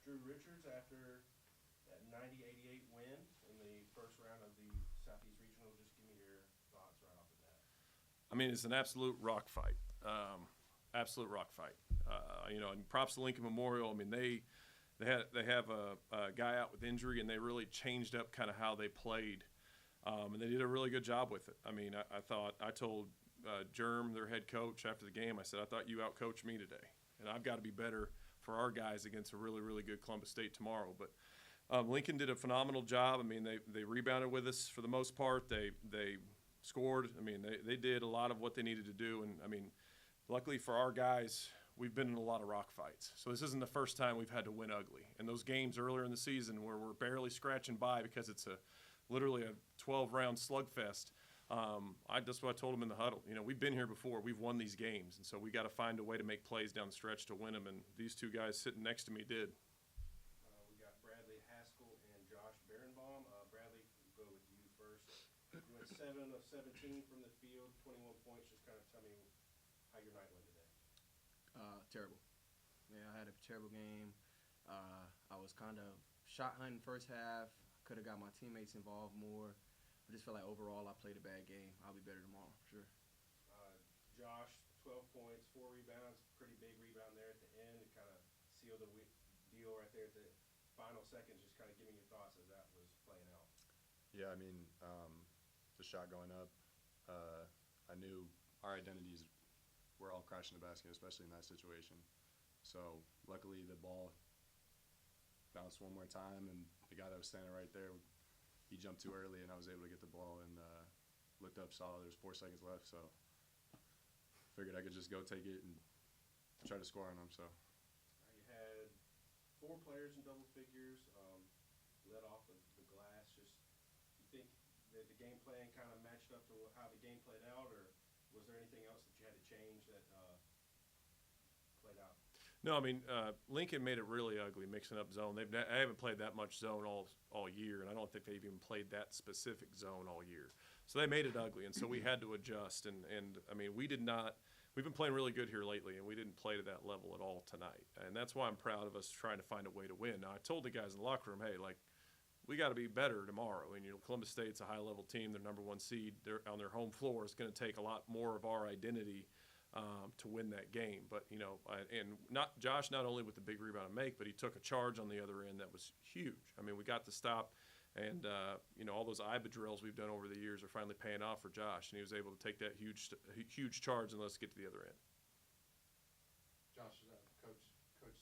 Drew Richards after that 90-88 win in the first round of the Southeast Regional. Just give me your thoughts right off the bat. I mean, it's an absolute rock fight. Absolute rock fight. And props to Lincoln Memorial. I mean, they have a guy out with injury, and they really changed up kind of how they played, and they did a really good job with it. I mean, I told Germ, their head coach, after the game, I said, I thought you outcoached me today, and I've got to be better for our guys against a really, really good Columbus State tomorrow. But Lincoln did a phenomenal job. I mean, they rebounded with us for the most part. They scored. I mean, they did a lot of what they needed to do, and I mean, luckily for our guys, we've been in a lot of rock fights. So this isn't the first time we've had to win ugly. And those games earlier in the season where we're barely scratching by because it's literally a 12-round slugfest, that's what I told them in the huddle. We've been here before. We've won these games. And so we got to find a way to make plays down the stretch to win them. And these two guys sitting next to me did. We got Bradley Haskell and Josh Berenbaum. Bradley, we'll go with you first. You went 7 of 17 from the field, 21 points. Just kind of tell me how your night went today. Terrible. Yeah, I had a terrible game. I was kind of shot hunting first half. Could have got my teammates involved more. I just feel like overall I played a bad game. I'll be better tomorrow, for sure. Josh, 12 points, 4 rebounds, pretty big rebound there at the end. It kind of sealed the deal right there at the final seconds. Just kind of give me your thoughts as that was playing out. Yeah, I mean, the shot going up, I knew our identities were all crashing the basket, especially in that situation. So luckily the ball bounced one more time, and the guy that was standing right there, he jumped too early, and I was able to get the ball and looked up, saw there was 4 seconds left, so figured I could just go take it and try to score on them. So you had 4 players in double figures, led off of the glass. Just you think that the game plan kind of matched up to how the game played out, or was there anything else that you had to change that played out? No, I mean, Lincoln made it really ugly mixing up zone. I haven't played that much zone all year, and I don't think they've even played that specific zone all year. So they made it ugly, and so we had to adjust. And I mean, we've been playing really good here lately, and we didn't play to that level at all tonight. And that's why I'm proud of us trying to find a way to win. Now, I told the guys in the locker room, hey, we got to be better tomorrow. And, Columbus State's a high-level team. They're number 1 seed. They're on their home floor. It's going to take a lot more of our identity to win that game. But, Josh, not only with the big rebound and make, but he took a charge on the other end that was huge. I mean, we got the stop, and, all those IBA drills we've done over the years are finally paying off for Josh, and he was able to take that huge charge and let us get to the other end. Josh, Coach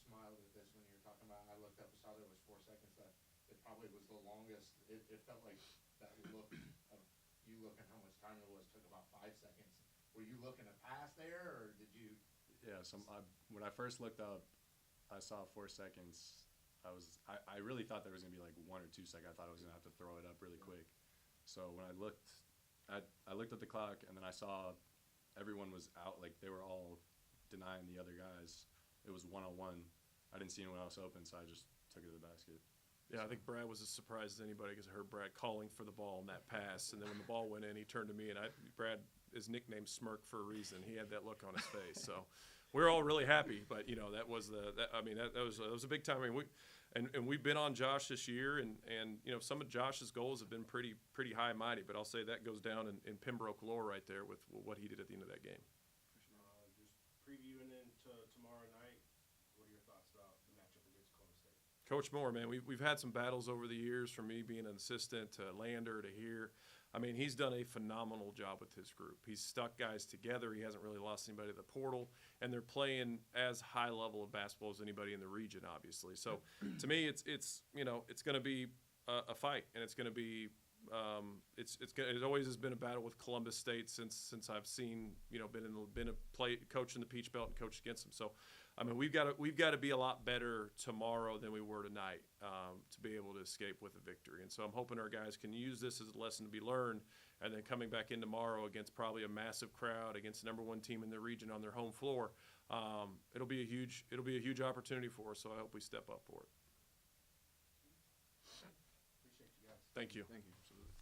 smiled at this when you were talking about. I looked up and saw there was 4 seconds left. It probably was the longest. It felt like that look of you looking how much time it was took about 5 seconds. Were you looking to pass there, or did you? yeah, when I first looked up, I saw 4 seconds. I really thought there was gonna be like 1 or 2 seconds. I thought I was gonna have to throw it up really quick. So when I looked at the clock, and then I saw everyone was out, like they were all denying the other guys. It was 1-on-1. I didn't see anyone else open, so I just took it to the basket. Yeah, I think Brad was as surprised as anybody because I heard Brad calling for the ball in that pass. And then when the ball went in, he turned to me, and Brad is nicknamed Smirk for a reason. He had that look on his face. So we're all really happy. But, that was that was a big time. I mean, we've been on Josh this year, and some of Josh's goals have been pretty high and mighty. But I'll say that goes down in Pembroke lore right there with what he did at the end of that game. Just previewing into tomorrow night, what are your thoughts about the matchup against Columbus State? Coach Moore, man, we've had some battles over the years, from me being an assistant to Lander to here. I mean, he's done a phenomenal job with his group. He's stuck guys together. He hasn't really lost anybody to the portal, and they're playing as high level of basketball as anybody in the region, obviously. So, to me, it's going to be a fight, and it's going to be it always has been a battle with Columbus State since I've seen been a coach in the Peach Belt and coached against them. So, I mean, we've got to be a lot better tomorrow than we were tonight to be able to escape with a victory. And so I'm hoping our guys can use this as a lesson to be learned, and then coming back in tomorrow against probably a massive crowd, against the number 1 team in the region on their home floor, it'll be a huge opportunity for us. So I hope we step up for it. Appreciate you guys. Thank you. Thank you.